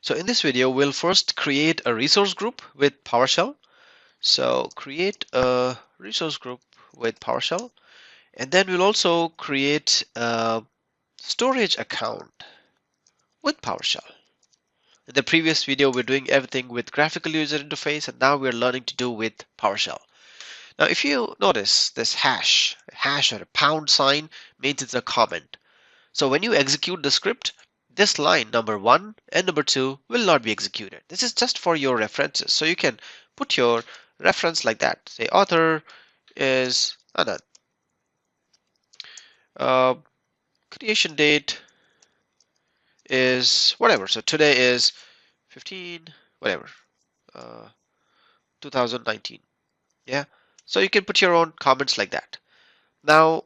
So in this video, we'll first create a resource group with PowerShell. So create a resource group with PowerShell, and then we'll also create a storage account with PowerShell. In the previous video, we're doing everything with graphical user interface, and now we're learning to do with PowerShell. Now, if you notice this hash or a pound sign means it's a comment. So when you execute the script, this line number 1 and number 2 will not be executed. This is just for your references. So you can put your reference like that. Say author is Anand. Uh, Creation date is whatever. So today is 15, whatever, uh, 2019. Yeah. So you can put your own comments like that. Now,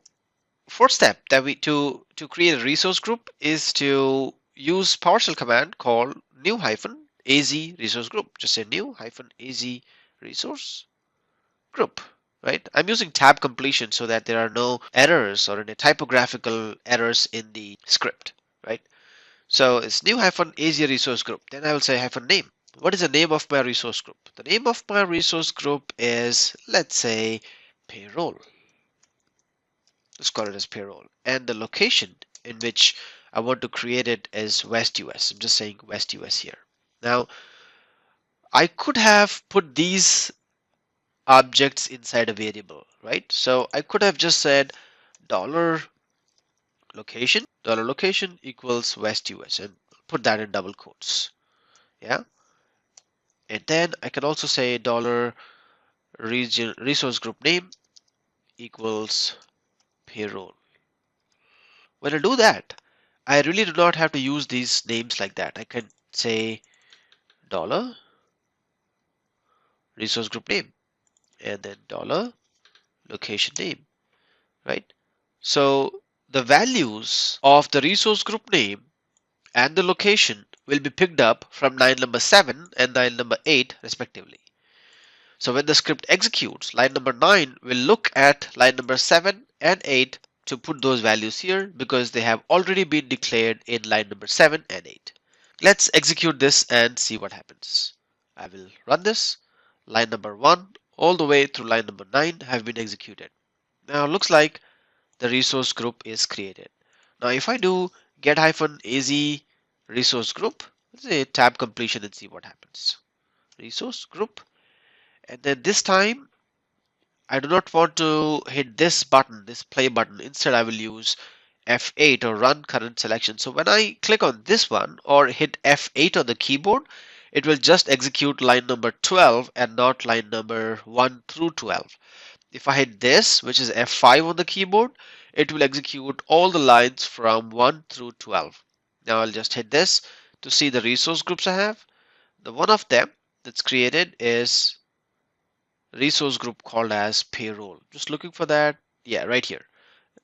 first step that we to create a resource group is to use PowerShell command called new-az resource group. Just say new-az resource group, right? I'm using tab completion so that there are no errors or any typographical errors in the script, right? So it's new-az resource group. Then I will say -name. What is the name of my resource group? The name of my resource group is, let's say, payroll. Let's call it as payroll. And the location in which I want to create it is West US. I'm just saying West US here. Now, I could have put these objects inside a variable, right? So I could have just said dollar location equals West US and put that in double quotes. Yeah. And then I can also say dollar region resource group name equals payroll. When I do that, I really do not have to use these names like that. I can say dollar resource group name and then dollar location name, right? So the values of the resource group name and the location will be picked up from line number 7 and line number 8 respectively. So when the script executes, line number 9 will look at line number 7 and 8 to put those values here because they have already been declared in line number 7 and 8. Let's execute this and see what happens. I will run this. Line number 1 all the way through line number 9 have been executed. Now it looks like the resource group is created. Now if I do get-az resource group, let's say tab completion and see what happens. Resource group, and then this time I do not want to hit this button, this play button. Instead I will use F8 or run current selection. So when I click on this one or hit F8 on the keyboard, it will just execute line number 12 and not line number 1 through 12. If I hit this, which is F5 on the keyboard, it will execute all the lines from 1 through 12. Now I'll just hit this to see the resource groups I have. The one of them that's created is resource group called as payroll. Just looking for that. Yeah, right here.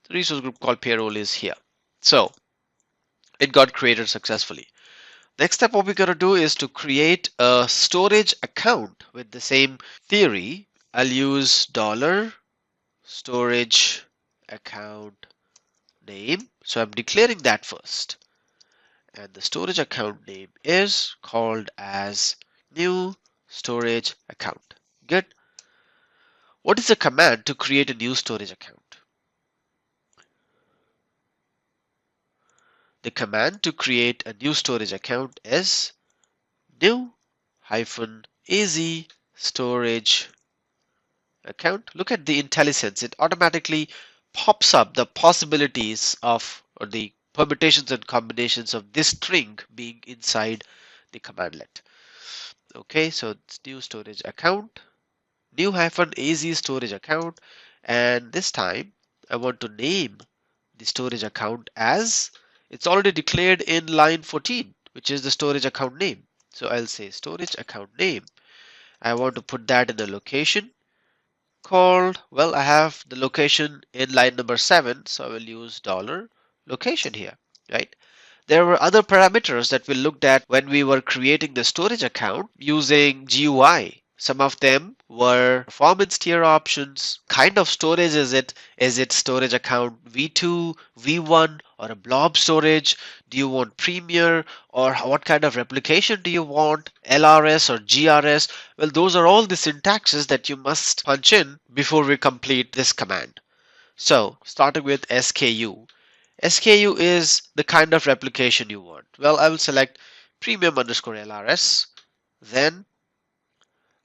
The resource group called payroll is here. So it got created successfully. Next step, what we're going to do is to create a storage account with the same theory. I'll use dollar storage account name. So I'm declaring that first. And the storage account name is called as new storage account. Good. What is the command to create a new storage account? The command to create a new storage account is new-az storage account. Look at the IntelliSense. It automatically pops up the possibilities of or the permutations and combinations of this string being inside the commandlet. Okay, so it's new storage account, new-az storage account, and this time I want to name the storage account as it's already declared in line 14, which is the storage account name. So I'll say storage account name. I want to put that in the location called, well, I have the location in line number 7, so I will use dollar location here, right? There were other parameters that we looked at when we were creating the storage account using GUI. Some of them were performance tier options, kind of storage is it? Is it storage account V2, V1, or a blob storage? Do you want Premier, or what kind of replication do you want? LRS or GRS? Well, those are all the syntaxes that you must punch in before we complete this command. So, starting with SKU. SKU is the kind of replication you want. Well, I will select premium underscore LRS. Then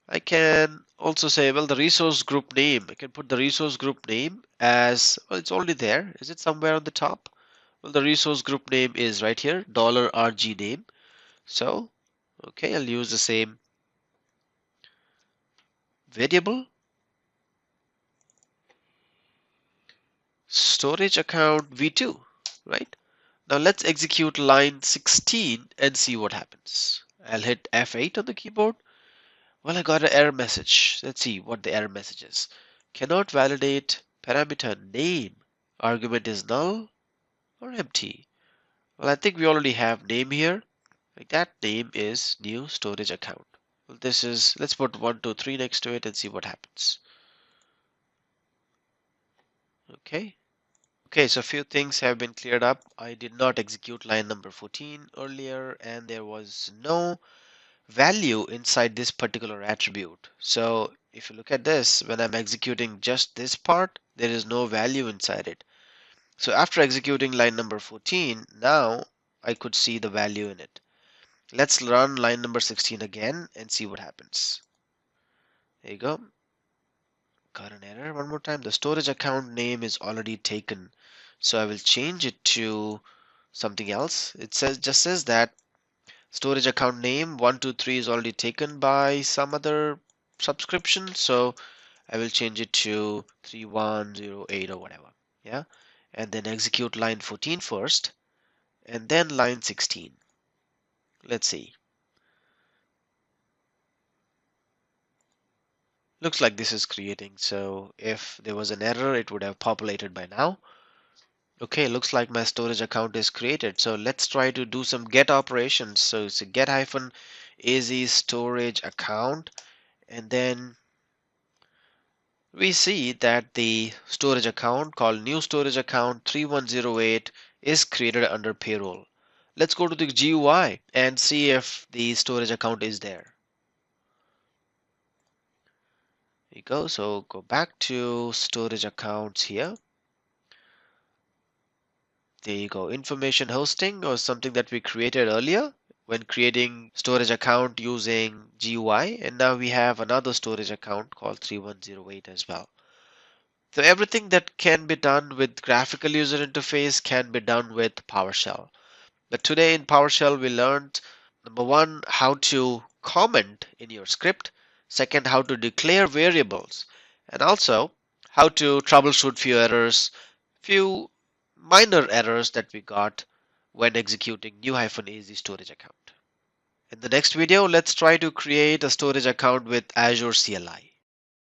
I can also say, well, the resource group name. I can put the resource group name as, well, it's already there. Is it somewhere on the top? Well, the resource group name is right here, $RG name. So, okay, I'll use the same variable. Storage account V2, right? Now let's execute line 16 and see what happens. I'll hit F8 on the keyboard. Well, I got an error message. Let's see what the error message is. Cannot validate parameter name. Argument is null or empty. Well, I think we already have name here. Like that name is new storage account. Well, this is, let's put 123 next to it and see what happens. Okay. Okay, so a few things have been cleared up. I did not execute line number 14 earlier, and there was no value inside this particular attribute. So if you look at this, when I'm executing just this part, there is no value inside it. So after executing line number 14, now I could see the value in it. Let's run line number 16 again and see what happens. There you go. Got an error one more time. The storage account name is already taken. So I will change it to something else. It just says that storage account name 123 is already taken by some other subscription. So I will change it to 3108 or whatever. Yeah. And then execute line 14 first and then line 16. Let's see. Looks like this is creating. So if there was an error, it would have populated by now. Okay, looks like my storage account is created. So let's try to do some get operations. So it's a get hyphen az storage account. And then we see that the storage account called new storage account 3108 is created under payroll. Let's go to the GUI and see if the storage account is there. There you go. So go back to storage accounts here. There you go. Information hosting was something that we created earlier when creating storage account using GUI, and now we have another storage account called 3108 as well. So everything that can be done with graphical user interface can be done with PowerShell. But today in PowerShell we learned number one, how to comment in your script, second, how to declare variables, and also how to troubleshoot few minor errors that we got when executing new-az storage account. In the next video, let's try to create a storage account with Azure CLI.